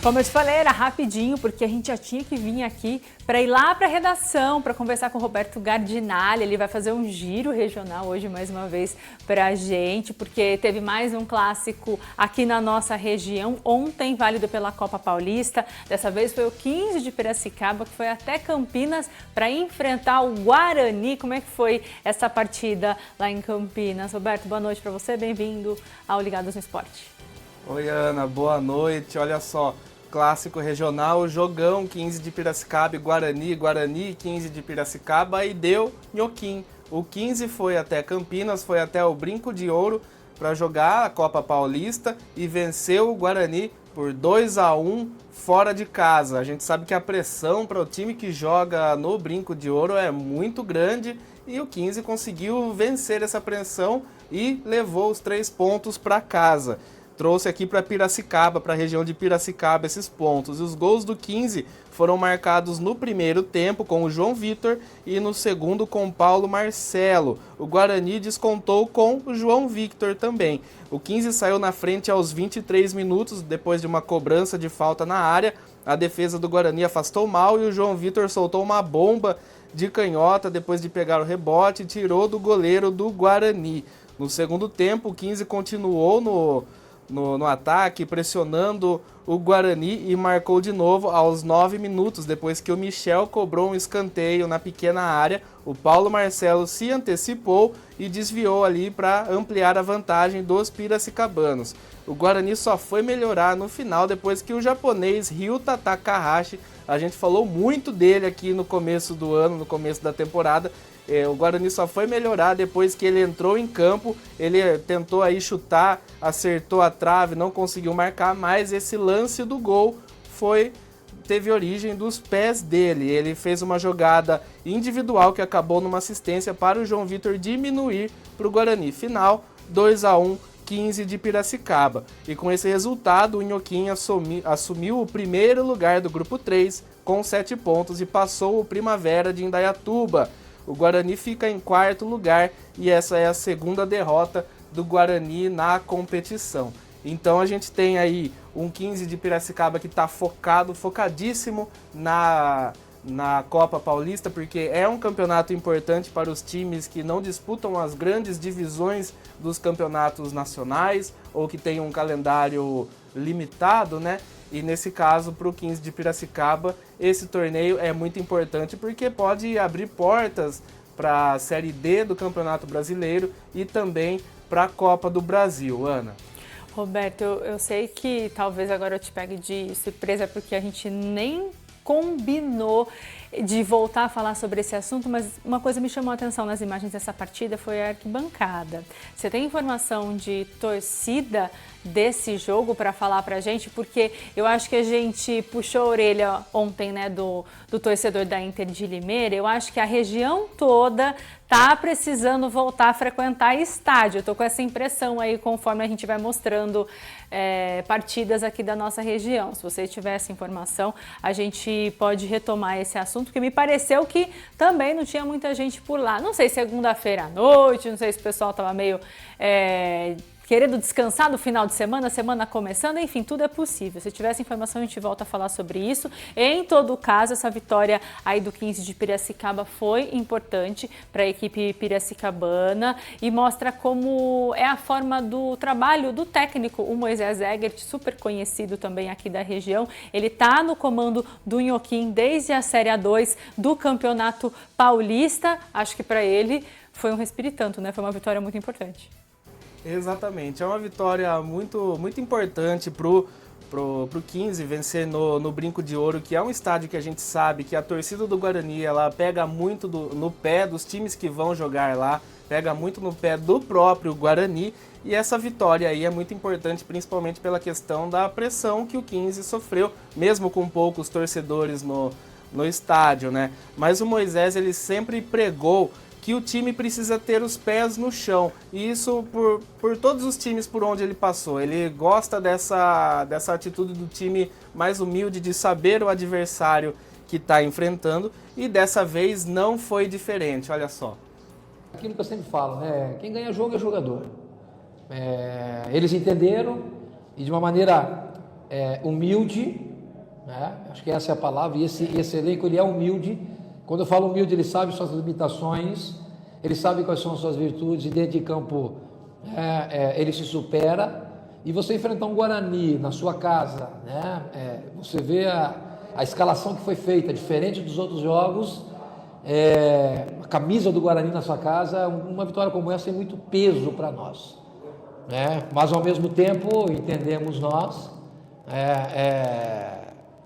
Como eu te falei, era rapidinho, porque a gente já tinha que vir aqui para ir lá para a redação, para conversar com o Roberto Gardinali. Ele vai fazer um giro regional hoje, mais uma vez, para a gente, porque teve mais um clássico aqui na nossa região. Ontem, válido pela Copa Paulista. Dessa vez foi o 15 de Piracicaba, que foi até Campinas para enfrentar o Guarani. Como é que foi essa partida lá em Campinas? Roberto, boa noite para você. Bem-vindo ao Ligados no Esporte. Oi, Ana, boa noite. Olha só, clássico regional, jogão 15 de Piracicaba e Guarani, Guarani 15 de Piracicaba e deu nhoquim. O 15 foi até Campinas, foi até o Brinco de Ouro para jogar a Copa Paulista e venceu o Guarani por 2-1 fora de casa. A gente sabe que a pressão para o time que joga no Brinco de Ouro é muito grande e o 15 conseguiu vencer essa pressão e levou os 3 pontos para casa. Trouxe aqui para Piracicaba, para a região de Piracicaba, esses pontos. E os gols do 15 foram marcados no primeiro tempo com o João Vitor e no segundo com o Paulo Marcelo. O Guarani descontou com o João Victor também. O 15 saiu na frente aos 23 minutos, depois de uma cobrança de falta na área. A defesa do Guarani afastou mal e o João Vitor soltou uma bomba de canhota depois de pegar o rebote e tirou do goleiro do Guarani. No segundo tempo, o 15 continuou no ataque, pressionando o Guarani e marcou de novo aos 9 minutos, depois que o Michel cobrou um escanteio na pequena área. O Paulo Marcelo se antecipou e desviou ali para ampliar a vantagem dos piracicabanos. O Guarani só foi melhorar no final depois que o japonês Ryuta Takahashi, a gente falou muito dele aqui no começo do ano, no começo da temporada. O Guarani só foi melhorar depois que ele entrou em campo, ele tentou aí chutar, acertou a trave, não conseguiu marcar, mas esse lance do gol teve origem dos pés dele. Ele fez uma jogada individual que acabou numa assistência para o João Vitor diminuir para o Guarani. Final, 2-1, 15 de Piracicaba. E com esse resultado, o Nhoquim assumiu o primeiro lugar do grupo 3 com 7 pontos e passou o Primavera de Indaiatuba. O Guarani fica em quarto lugar e essa é a segunda derrota do Guarani na competição. Então a gente tem aí um 15 de Piracicaba que está focadíssimo na Copa Paulista, porque é um campeonato importante para os times que não disputam as grandes divisões dos campeonatos nacionais ou que têm um calendário limitado, né? E nesse caso, para o 15 de Piracicaba, esse torneio é muito importante porque pode abrir portas para a Série D do Campeonato Brasileiro e também para a Copa do Brasil, Ana. Roberto, eu sei que talvez agora eu te pegue de surpresa porque a gente nem combinou de voltar a falar sobre esse assunto, mas uma coisa me chamou a atenção nas imagens dessa partida foi a arquibancada. Você tem informação de torcida desse jogo para falar pra gente? Porque eu acho que a gente puxou a orelha ontem, né, do torcedor da Inter de Limeira. Eu acho que a região toda tá precisando voltar a frequentar estádio. Eu tô com essa impressão aí conforme a gente vai mostrando partidas aqui da nossa região. Se você tiver essa informação, a gente pode retomar esse assunto, porque me pareceu que também não tinha muita gente por lá. Não sei se segunda-feira à noite, não sei se o pessoal tava meio querendo descansar no final de semana, semana começando, enfim, tudo é possível. Se tiver essa informação, a gente volta a falar sobre isso. Em todo caso, essa vitória aí do 15 de Piracicaba foi importante para a equipe piracicabana e mostra como é a forma do trabalho do técnico, o Moisés Egert, super conhecido também aqui da região. Ele está no comando do Nhoquim desde a Série A2 do Campeonato Paulista. Acho que para ele foi um respiro e tanto, né? Foi uma vitória muito importante. Exatamente, é uma vitória muito importante pro 15 vencer no Brinco de Ouro, que é um estádio que a gente sabe que a torcida do Guarani ela pega muito no pé dos times que vão jogar lá, pega muito no pé do próprio Guarani, e essa vitória aí é muito importante, principalmente pela questão da pressão que o 15 sofreu, mesmo com poucos torcedores no estádio, né? Mas o Moisés ele sempre pregou que o time precisa ter os pés no chão, e isso por todos os times por onde ele passou. Ele gosta dessa atitude do time mais humilde, de saber o adversário que está enfrentando, e dessa vez não foi diferente, olha só. Aquilo que eu sempre falo, né? Quem ganha jogo é jogador. Eles entenderam e de uma maneira humilde né? Acho que essa é a palavra, e esse elenco ele é humilde. Quando eu falo humilde, ele sabe suas limitações, ele sabe quais são as suas virtudes, e dentro de campo ele se supera. E você enfrentar um Guarani na sua casa, né? Você vê a escalação que foi feita, diferente dos outros jogos, a camisa do Guarani na sua casa, uma vitória como essa tem muito peso para nós, né? Mas ao mesmo tempo, entendemos nós,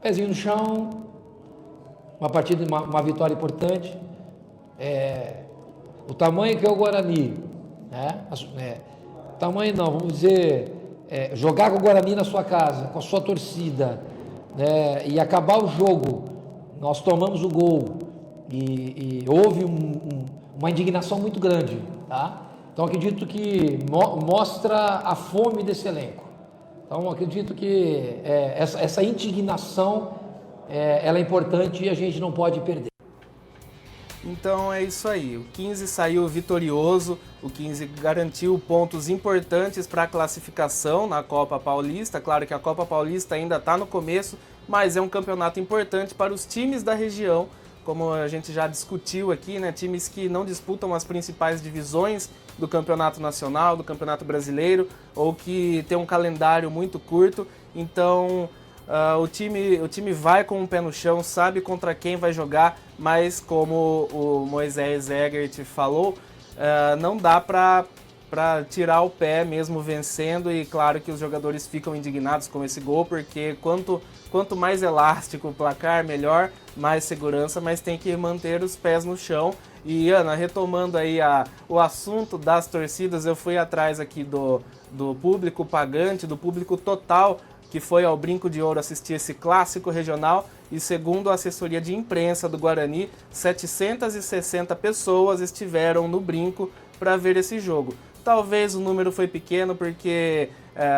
pezinho no chão, uma partida, uma vitória importante, o tamanho que é o Guarani, né? Tamanho não, vamos dizer, jogar com o Guarani na sua casa, com a sua torcida, né? E acabar o jogo, nós tomamos o gol e houve uma indignação muito grande, tá? Então acredito que mostra a fome desse elenco. Então acredito que essa indignação ela é importante e a gente não pode perder. Então é isso aí, o 15 saiu vitorioso, o 15 garantiu pontos importantes para a classificação na Copa Paulista. Claro que a Copa Paulista ainda está no começo, mas é um campeonato importante para os times da região, como a gente já discutiu aqui, né? Times que não disputam as principais divisões do Campeonato Nacional, do Campeonato Brasileiro, ou que tem um calendário muito curto. Então o time vai com o pé no chão, sabe contra quem vai jogar, mas como o Moisés Egert falou, não dá para tirar o pé mesmo vencendo, e claro que os jogadores ficam indignados com esse gol, porque quanto mais elástico o placar, melhor, mais segurança, mas tem que manter os pés no chão. E Ana, retomando aí o assunto das torcidas, eu fui atrás aqui do público pagante, do público total que foi ao Brinco de Ouro assistir esse clássico regional, e segundo a assessoria de imprensa do Guarani, 760 pessoas estiveram no Brinco para ver esse jogo. Talvez o número foi pequeno porque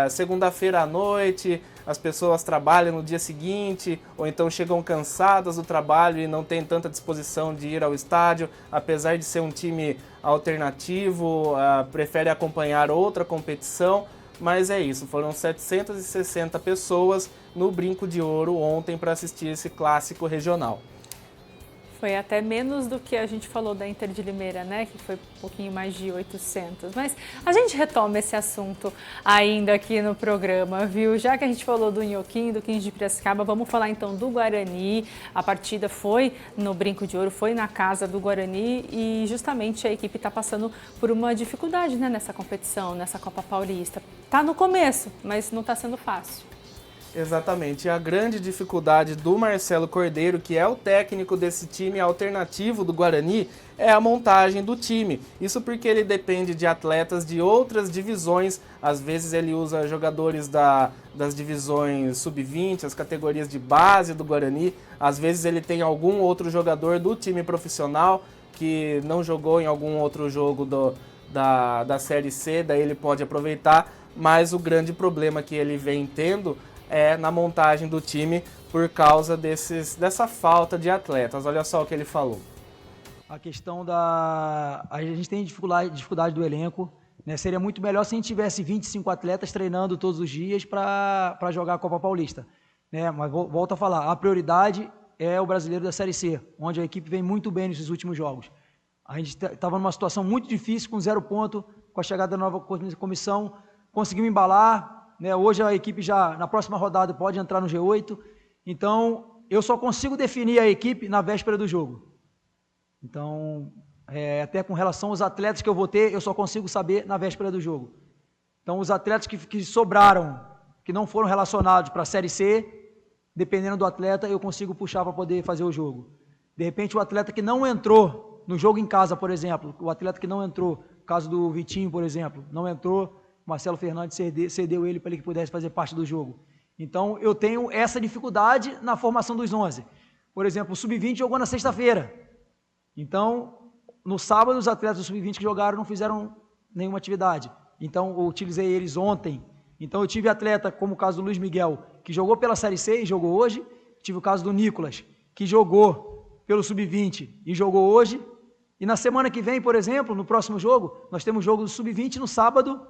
segunda-feira à noite as pessoas trabalham no dia seguinte, ou então chegam cansadas do trabalho e não têm tanta disposição de ir ao estádio, apesar de ser um time alternativo, prefere acompanhar outra competição. Mas é isso, foram 760 pessoas no Brinco de Ouro ontem para assistir esse clássico regional. Foi até menos do que a gente falou da Inter de Limeira, né? Que foi um pouquinho mais de 800. Mas a gente retoma esse assunto ainda aqui no programa, viu? Já que a gente falou do Inhoquim, do 15 de Piracicaba, vamos falar então do Guarani. A partida foi no Brinco de Ouro, foi na casa do Guarani, e justamente a equipe está passando por uma dificuldade, né, nessa competição, nessa Copa Paulista. Tá no começo, mas não está sendo fácil. Exatamente, a grande dificuldade do Marcelo Cordeiro, que é o técnico desse time alternativo do Guarani, é a montagem do time. Isso porque ele depende de atletas de outras divisões, às vezes ele usa jogadores das divisões sub-20, as categorias de base do Guarani, às vezes ele tem algum outro jogador do time profissional que não jogou em algum outro jogo da Série C, daí ele pode aproveitar, mas o grande problema que ele vem tendo na montagem do time por causa dessa falta de atletas. Olha só o que ele falou. A questão a gente tem dificuldade do elenco, né? Seria muito melhor se a gente tivesse 25 atletas treinando todos os dias para jogar a Copa Paulista, né? Mas volto a falar, a prioridade é o Brasileiro da Série C, onde a equipe vem muito bem nesses últimos jogos. A gente estava numa situação muito difícil, com 0 ponto, com a chegada da nova comissão, conseguimos embalar, né? Hoje a equipe já, na próxima rodada, pode entrar no G8. Então, eu só consigo definir a equipe na véspera do jogo. Então, até com relação aos atletas que eu vou ter, eu só consigo saber na véspera do jogo. Então, os atletas que sobraram, que não foram relacionados para a Série C, dependendo do atleta, eu consigo puxar para poder fazer o jogo. De repente, o atleta que não entrou no jogo em casa, por exemplo, o atleta que não entrou, caso do Vitinho, por exemplo, não entrou, Marcelo Fernandes cedeu ele para ele que pudesse fazer parte do jogo. Então, eu tenho essa dificuldade na formação dos 11. Por exemplo, o Sub-20 jogou na sexta-feira. Então, no sábado, os atletas do Sub-20 que jogaram não fizeram nenhuma atividade. Então, eu utilizei eles ontem. Então, eu tive atleta, como o caso do Luiz Miguel, que jogou pela Série C e jogou hoje. Tive o caso do Nicolas, que jogou pelo Sub-20 e jogou hoje. E na semana que vem, por exemplo, no próximo jogo, nós temos jogo do Sub-20 no sábado.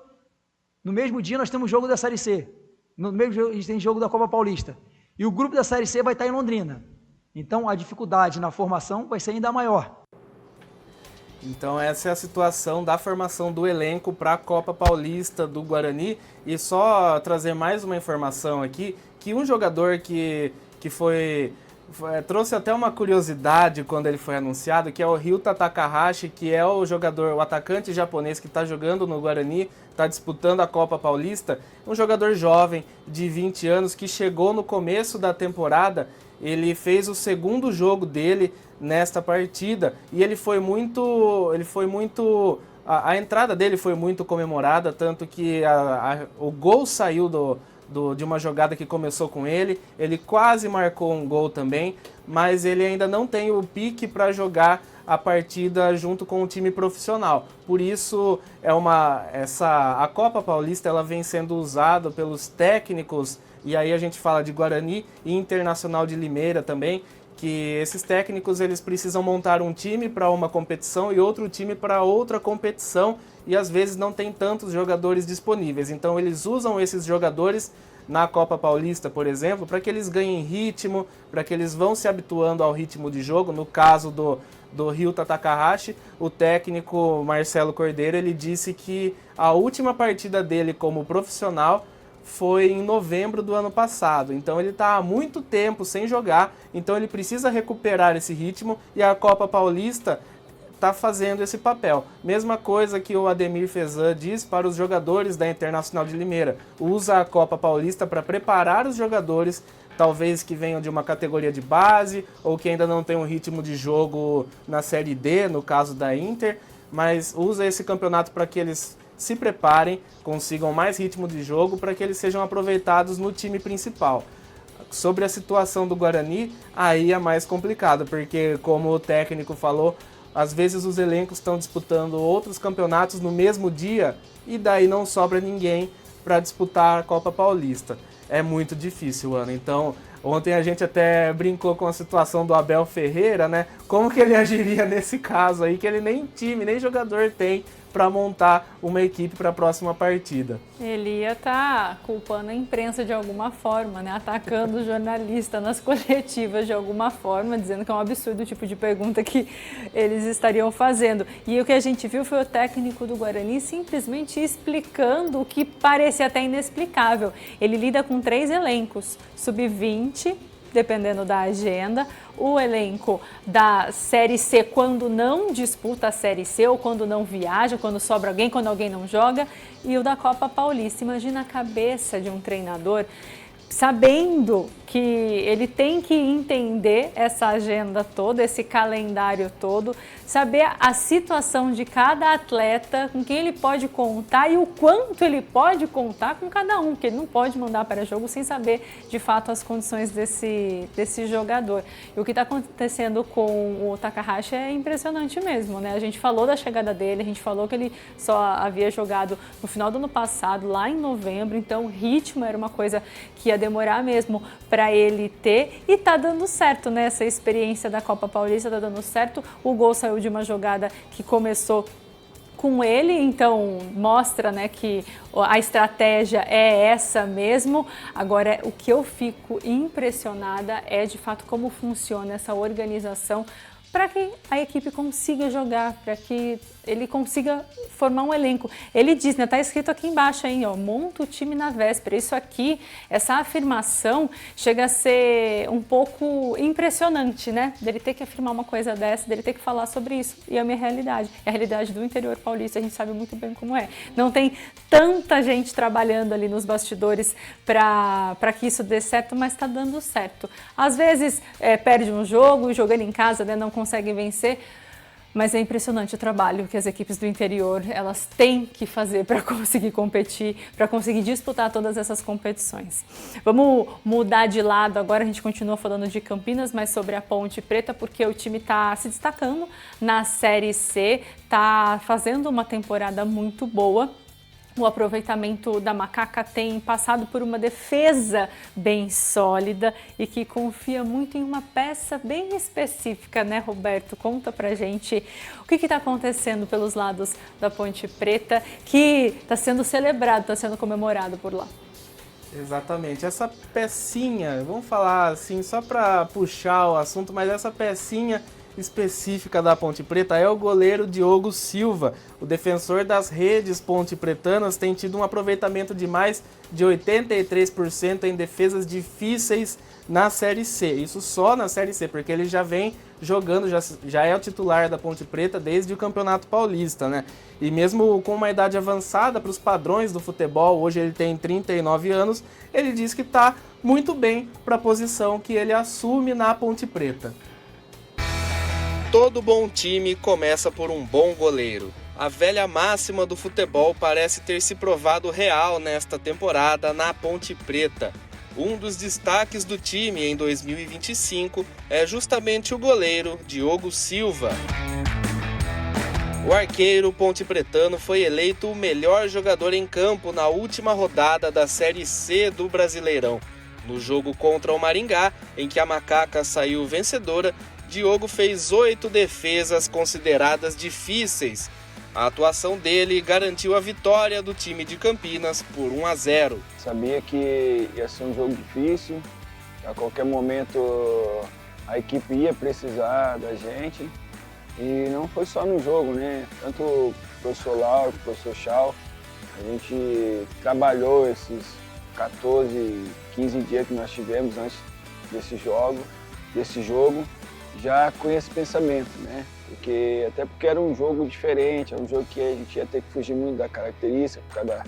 No mesmo dia nós temos jogo da Série C, no mesmo dia a gente tem jogo da Copa Paulista. E o grupo da Série C vai estar em Londrina. Então, a dificuldade na formação vai ser ainda maior. Então essa é a situação da formação do elenco para a Copa Paulista do Guarani. E só trazer mais uma informação aqui, que um jogador que trouxe até uma curiosidade quando ele foi anunciado, que é o Ryuta Takahashi, que é o atacante japonês que está jogando no Guarani, está disputando a Copa Paulista, um jogador jovem de 20 anos que chegou no começo da temporada. Ele fez o segundo jogo dele nesta partida e ele foi muito a entrada dele foi muito comemorada, tanto que o gol saiu de uma jogada que começou com ele quase marcou um gol também, mas ele ainda não tem o pique para jogar a partida junto com o time profissional. Por isso a Copa Paulista ela vem sendo usada pelos técnicos, e aí a gente fala de Guarani e Internacional de Limeira também, que esses técnicos eles precisam montar um time para uma competição e outro time para outra competição, e às vezes não tem tantos jogadores disponíveis. Então eles usam esses jogadores na Copa Paulista, por exemplo, para que eles ganhem ritmo, para que eles vão se habituando ao ritmo de jogo. No caso do Ryuta Takahashi, o técnico Marcelo Cordeiro, ele disse que a última partida dele como profissional foi em novembro do ano passado. Então ele está há muito tempo sem jogar, então ele precisa recuperar esse ritmo, e a Copa Paulista está fazendo esse papel. Mesma coisa que o Ademir Fezan diz para os jogadores da Internacional de Limeira. Usa a Copa Paulista para preparar os jogadores, talvez que venham de uma categoria de base ou que ainda não tem um ritmo de jogo na Série D, no caso da Inter, mas usa esse campeonato para que eles se preparem, consigam mais ritmo de jogo para que eles sejam aproveitados no time principal. Sobre a situação do Guarani, aí é mais complicado, porque como o técnico falou, às vezes os elencos estão disputando outros campeonatos no mesmo dia e daí não sobra ninguém para disputar a Copa Paulista. É muito difícil, Ana. Então, ontem a gente até brincou com a situação do Abel Ferreira, né? Como que ele agiria nesse caso aí, que ele nem time, nem jogador tem para montar uma equipe para a próxima partida. Ele ia estar culpando a imprensa de alguma forma, né? Atacando o jornalista nas coletivas de alguma forma, dizendo que é um absurdo o tipo de pergunta que eles estariam fazendo. E o que a gente viu foi o técnico do Guarani simplesmente explicando o que parecia até inexplicável. Ele lida com 3 elencos, sub-20, dependendo da agenda, o elenco da Série C quando não disputa a Série C ou quando não viaja, quando sobra alguém, quando alguém não joga, e o da Copa Paulista. Imagina a cabeça de um treinador sabendo que ele tem que entender essa agenda toda, esse calendário todo, saber a situação de cada atleta, com quem ele pode contar e o quanto ele pode contar com cada um, que ele não pode mandar para jogo sem saber de fato as condições desse jogador. E o que está acontecendo com o Takahashi é impressionante mesmo, né? A gente falou da chegada dele, a gente falou que ele só havia jogado no final do ano passado, lá em novembro, então o ritmo era uma coisa que ia demorar mesmo para ele ter, e tá dando certo, né? Essa experiência da Copa Paulista tá dando certo. O gol saiu de uma jogada que começou com ele, então mostra, né, que a estratégia é essa mesmo. Agora, o que eu fico impressionada é de fato como funciona essa organização para que a equipe consiga jogar, para que ele consiga formar um elenco. Ele diz, né, tá escrito aqui embaixo aí, ó, monta o time na véspera. Isso aqui, essa afirmação chega a ser um pouco impressionante, né? Dele ter que afirmar uma coisa dessa, dele ter que falar sobre isso. E é a minha realidade, é a realidade do interior paulista, a gente sabe muito bem como é. Não tem tanta gente trabalhando ali nos bastidores para que isso dê certo, mas tá dando certo. Às vezes perde um jogo, jogando em casa, né, não consegue vencer. Mas é impressionante o trabalho que as equipes do interior elas têm que fazer para conseguir competir, para conseguir disputar todas essas competições. Vamos mudar de lado agora, a gente continua falando de Campinas, mas sobre a Ponte Preta, porque o time está se destacando na Série C, está fazendo uma temporada muito boa. O aproveitamento da Macaca tem passado por uma defesa bem sólida e que confia muito em uma peça bem específica, né, Roberto? Conta pra gente o que está acontecendo pelos lados da Ponte Preta, que está sendo celebrado, está sendo comemorado por lá. Exatamente. Essa pecinha, vamos falar assim, só para puxar o assunto, mas essa pecinha específica da Ponte Preta é o goleiro Diogo Silva. O defensor das redes pontepretanas tem tido um aproveitamento de mais de 83% em defesas difíceis na Série C. Isso só na Série C, porque ele já vem jogando, já é o titular da Ponte Preta desde o Campeonato Paulista, né? E mesmo com uma idade avançada para os padrões do futebol, hoje ele tem 39 anos, ele diz que está muito bem para a posição que ele assume na Ponte Preta. Todo bom time começa por um bom goleiro. A velha máxima do futebol parece ter se provado real nesta temporada na Ponte Preta. Um dos destaques do time em 2025 é justamente o goleiro Diogo Silva. O arqueiro pontepretano foi eleito o melhor jogador em campo na última rodada da Série C do Brasileirão. No jogo contra o Maringá, em que a Macaca saiu vencedora, Diogo fez 8 defesas consideradas difíceis. A atuação dele garantiu a vitória do time de Campinas por 1-0. Sabia que ia ser um jogo difícil, a qualquer momento a equipe ia precisar da gente. E não foi só no jogo, né? Tanto o professor Lauro, o professor Chau, a gente trabalhou esses 14, 15 dias que nós tivemos antes desse jogo, já com esse pensamento, né? Até porque era um jogo diferente, era um jogo que a gente ia ter que fugir muito da característica, por causa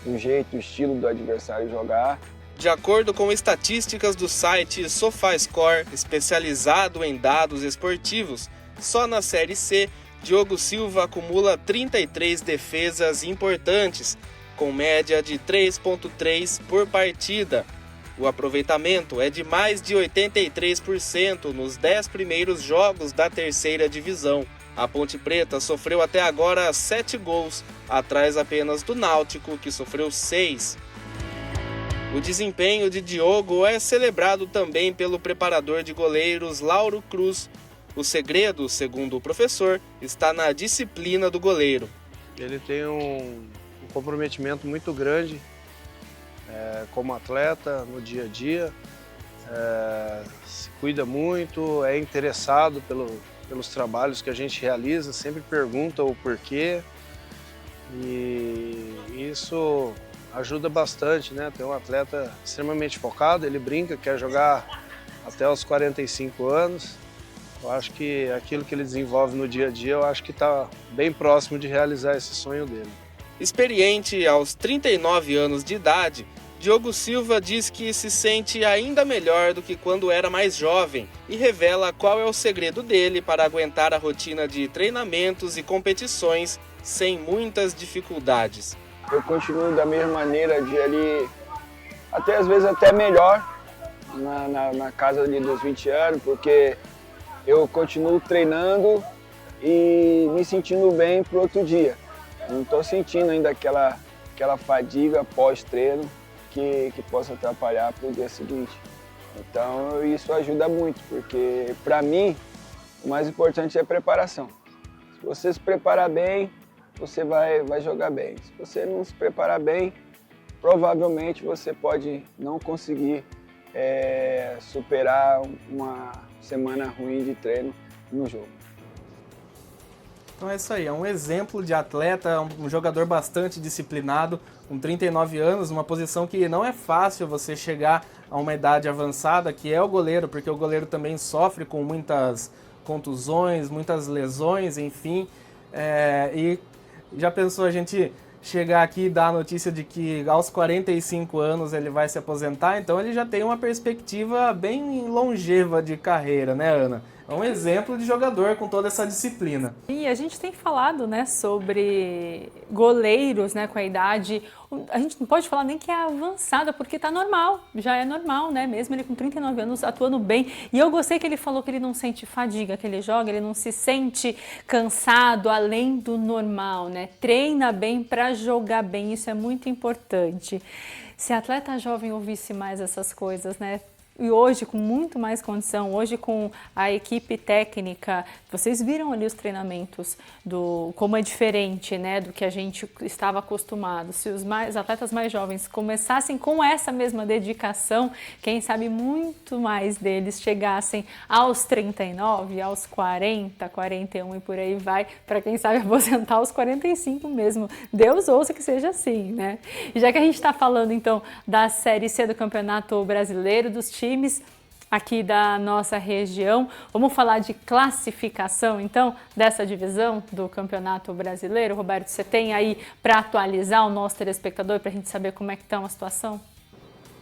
do jeito, do estilo do adversário jogar. De acordo com estatísticas do site SofaScore, especializado em dados esportivos, só na Série C, Diogo Silva acumula 33 defesas importantes, com média de 3,3 por partida. O aproveitamento é de mais de 83% nos 10 primeiros jogos da terceira divisão. A Ponte Preta sofreu até agora 7 gols, atrás apenas do Náutico, que sofreu 6. O desempenho de Diogo é celebrado também pelo preparador de goleiros Lauro Cruz. O segredo, segundo o professor, está na disciplina do goleiro. Ele tem um comprometimento muito grande como atleta no dia a dia, se cuida muito, é interessado pelos trabalhos que a gente realiza, sempre pergunta o porquê e isso ajuda bastante, né? Ter um atleta extremamente focado, ele brinca, quer jogar até os 45 anos. Eu acho que aquilo que ele desenvolve no dia a dia, eu acho que está bem próximo de realizar esse sonho dele. Experiente aos 39 anos de idade, Diogo Silva diz que se sente ainda melhor do que quando era mais jovem e revela qual é o segredo dele para aguentar a rotina de treinamentos e competições sem muitas dificuldades. Eu continuo da mesma maneira de ali, até às vezes até melhor, na casa ali dos 20 anos, porque eu continuo treinando e me sentindo bem para o outro dia. Não estou sentindo ainda aquela fadiga pós-treino que possa atrapalhar para o dia seguinte. Então isso ajuda muito, porque para mim o mais importante é a preparação. Se você se preparar bem, você vai jogar bem. Se você não se preparar bem, provavelmente você pode não conseguir superar uma semana ruim de treino no jogo. Então é isso aí, é um exemplo de atleta, um jogador bastante disciplinado, com 39 anos, uma posição que não é fácil você chegar a uma idade avançada, que é o goleiro, porque o goleiro também sofre com muitas contusões, muitas lesões, enfim. E já pensou a gente chegar aqui e dar a notícia de que aos 45 anos ele vai se aposentar? Então ele já tem uma perspectiva bem longeva de carreira, né, Ana? É um exemplo de jogador com toda essa disciplina. E a gente tem falado, né, sobre goleiros, né, com a idade. A gente não pode falar nem que é avançada, porque tá normal, já é normal, né? Mesmo ele com 39 anos atuando bem. E eu gostei que ele falou que ele não sente fadiga que ele joga, ele não se sente cansado além do normal, né? Treina bem para jogar bem, isso é muito importante. Se atleta jovem ouvisse mais essas coisas, né? e hoje com muito mais condição, hoje com a equipe técnica, vocês viram ali os treinamentos, como é diferente, né, do que a gente estava acostumado. Se os atletas mais jovens começassem com essa mesma dedicação, quem sabe muito mais deles chegassem aos 39, aos 40, 41 e por aí vai, para quem sabe aposentar aos 45 mesmo. Deus ouça que seja assim, né? E já que a gente está falando então da Série C do Campeonato Brasileiro, dos times aqui da nossa região, vamos falar de classificação então dessa divisão do Campeonato Brasileiro. Roberto, você tem aí para atualizar o nosso telespectador para a gente saber como é que está a situação?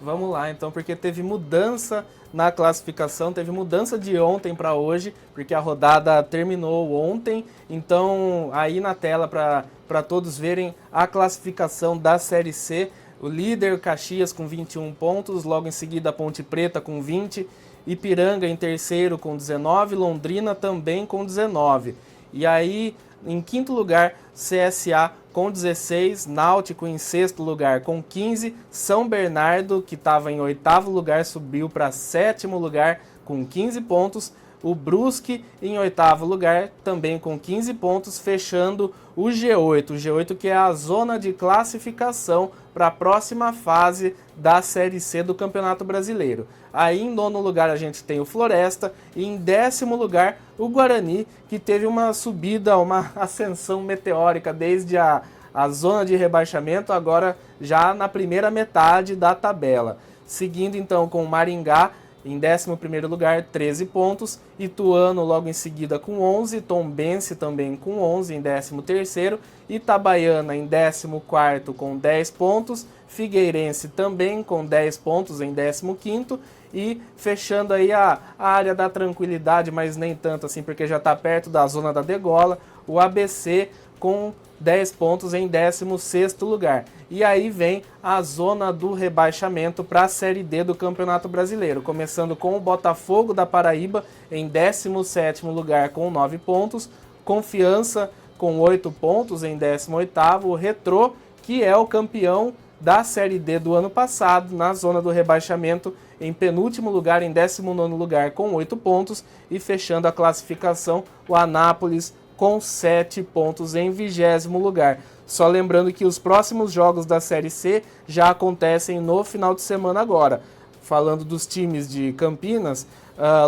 Vamos lá, então, porque teve mudança na classificação, teve mudança de ontem para hoje, porque a rodada terminou ontem. Então, aí na tela para todos verem a classificação da Série C. O líder, Caxias, com 21 pontos, logo em seguida Ponte Preta com 20, Ipiranga em terceiro com 19, Londrina também com 19. E aí, em quinto lugar, CSA com 16, Náutico em sexto lugar com 15, São Bernardo, que estava em oitavo lugar, subiu para sétimo lugar com 15 pontos, o Brusque em oitavo lugar também com 15 pontos, fechando o G8, que é a zona de classificação para a próxima fase da Série C do Campeonato Brasileiro. Aí em nono lugar a gente tem o Floresta e em décimo lugar o Guarani, que teve uma subida, uma ascensão meteórica desde a zona de rebaixamento, agora já na primeira metade da tabela. Seguindo então com o Maringá, em 11º lugar, 13 pontos, Ituano logo em seguida com 11, Tombense também com 11 em 13º, Itabaiana em 14º com 10 pontos, Figueirense também com 10 pontos em 15º e fechando aí a área da tranquilidade, mas nem tanto assim porque já está perto da zona da degola, o ABC com 10 pontos em 16º lugar. E aí vem a zona do rebaixamento para a Série D do Campeonato Brasileiro, começando com o Botafogo da Paraíba em 17º lugar com 9 pontos, Confiança com 8 pontos em 18º, o Retrô, que é o campeão da Série D do ano passado, na zona do rebaixamento, em penúltimo lugar, em 19º lugar com 8 pontos, e fechando a classificação, o Anápolis com 7 pontos em 20º lugar. Só lembrando que os próximos jogos da Série C já acontecem no final de semana agora. Falando dos times de Campinas,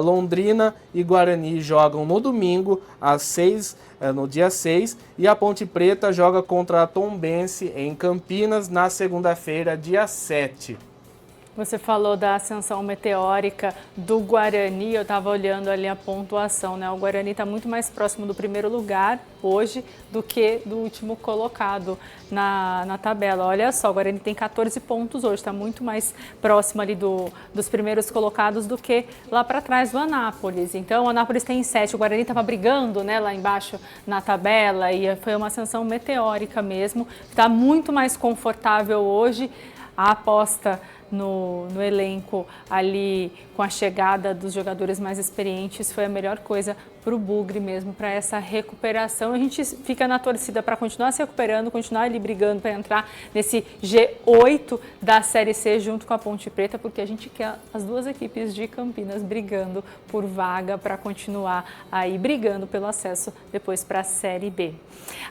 Londrina e Guarani jogam no domingo, às 6, no dia 6, e a Ponte Preta joga contra a Tombense em Campinas na segunda-feira, dia 7. Você falou da ascensão meteórica do Guarani, eu estava olhando ali a pontuação, né? O Guarani está muito mais próximo do primeiro lugar hoje do que do último colocado na tabela. Olha só, o Guarani tem 14 pontos hoje, está muito mais próximo ali dos primeiros colocados do que lá para trás do Anápolis. Então, o Anápolis tem 7, o Guarani estava brigando, né, lá embaixo na tabela e foi uma ascensão meteórica mesmo. Está muito mais confortável hoje. A aposta no elenco ali com a chegada dos jogadores mais experientes foi a melhor coisa para o Bugre mesmo, para essa recuperação. A gente fica na torcida para continuar se recuperando, continuar ali brigando para entrar nesse G8 da Série C junto com a Ponte Preta, porque a gente quer as duas equipes de Campinas brigando por vaga para continuar aí brigando pelo acesso depois para a Série B.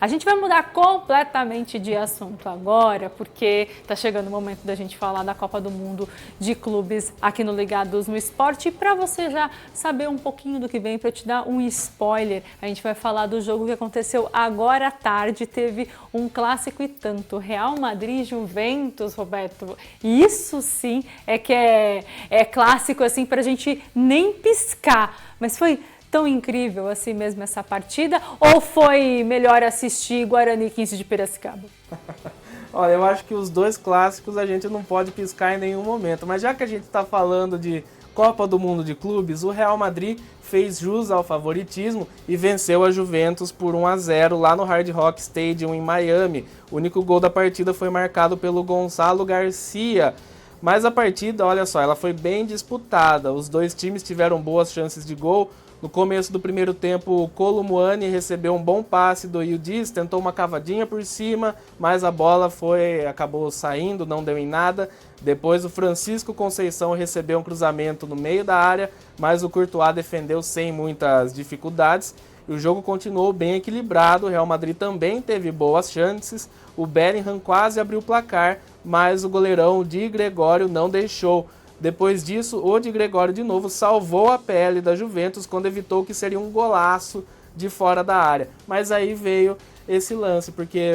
A gente vai mudar completamente de assunto agora, porque está chegando o momento da gente falar da Copa do Mundo de Clubes aqui no Ligados no Esporte. E para você já saber um pouquinho do que vem, para eu te dar um spoiler, a gente vai falar do jogo que aconteceu agora à tarde. Teve um clássico e tanto, Real Madrid e Juventus, Roberto. Isso sim é que é clássico assim para a gente nem piscar, mas foi tão incrível assim mesmo essa partida, ou foi melhor assistir Guarani 15 de Piracicaba? Olha, eu acho que os dois clássicos a gente não pode piscar em nenhum momento, mas já que a gente está falando de Copa do Mundo de Clubes, o Real Madrid fez jus ao favoritismo e venceu a Juventus por 1-0 lá no Hard Rock Stadium em Miami. O único gol da partida foi marcado pelo Gonçalo Garcia. Mas a partida, olha só, ela foi bem disputada. Os dois times tiveram boas chances de gol. No começo do primeiro tempo, o Kolo Muani recebeu um bom passe do Yildiz, tentou uma cavadinha por cima, mas a bola acabou saindo, não deu em nada. Depois o Francisco Conceição recebeu um cruzamento no meio da área, mas o Courtois defendeu sem muitas dificuldades. E o jogo continuou bem equilibrado, o Real Madrid também teve boas chances, o Bellingham quase abriu o placar, mas o goleirão Di Gregório não deixou. Depois disso, o Di Gregório de novo salvou a pele da Juventus quando evitou que seria um golaço de fora da área. Mas aí veio esse lance, porque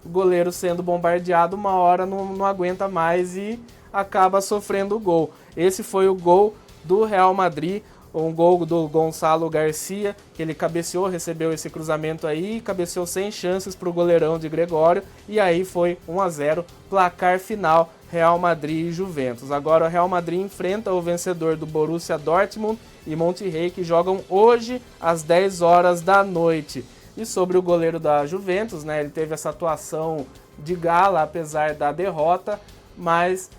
o goleiro sendo bombardeado uma hora não aguenta mais e acaba sofrendo o gol. Esse foi o gol do Real Madrid, um gol do Gonçalo Garcia, que ele cabeceou, recebeu esse cruzamento aí, cabeceou sem chances para o goleirão de Gregório, e aí foi 1-0, placar final, Real Madrid e Juventus. Agora o Real Madrid enfrenta o vencedor do Borussia Dortmund e Monterrey, que jogam hoje às 10 horas da noite. E sobre o goleiro da Juventus, né, ele teve essa atuação de gala, apesar da derrota, mas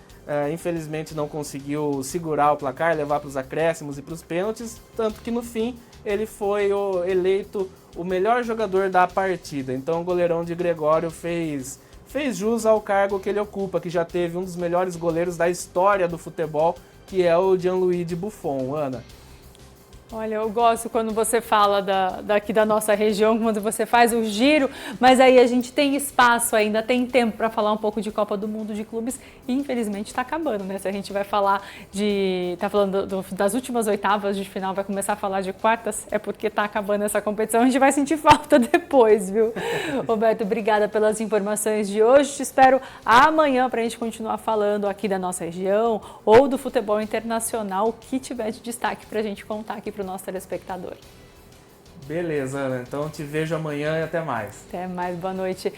infelizmente não conseguiu segurar o placar, levar para os acréscimos e para os pênaltis, tanto que no fim ele foi eleito o melhor jogador da partida. Então o goleirão de Gregório fez jus ao cargo que ele ocupa, que já teve um dos melhores goleiros da história do futebol, que é o Gianluigi Buffon. Ana? Olha, eu gosto quando você fala daqui da nossa região, quando você faz o giro, mas aí a gente tem espaço ainda, tem tempo para falar um pouco de Copa do Mundo de clubes e infelizmente está acabando, né? Se a gente vai falar tá falando das últimas oitavas de final, vai começar a falar de quartas, é porque está acabando essa competição, a gente vai sentir falta depois, viu? Roberto, obrigada pelas informações de hoje, te espero amanhã para a gente continuar falando aqui da nossa região ou do futebol internacional, o que tiver de destaque para a gente contar aqui para o nosso telespectador. Beleza, Ana. Então te vejo amanhã e até mais. Até mais, boa noite.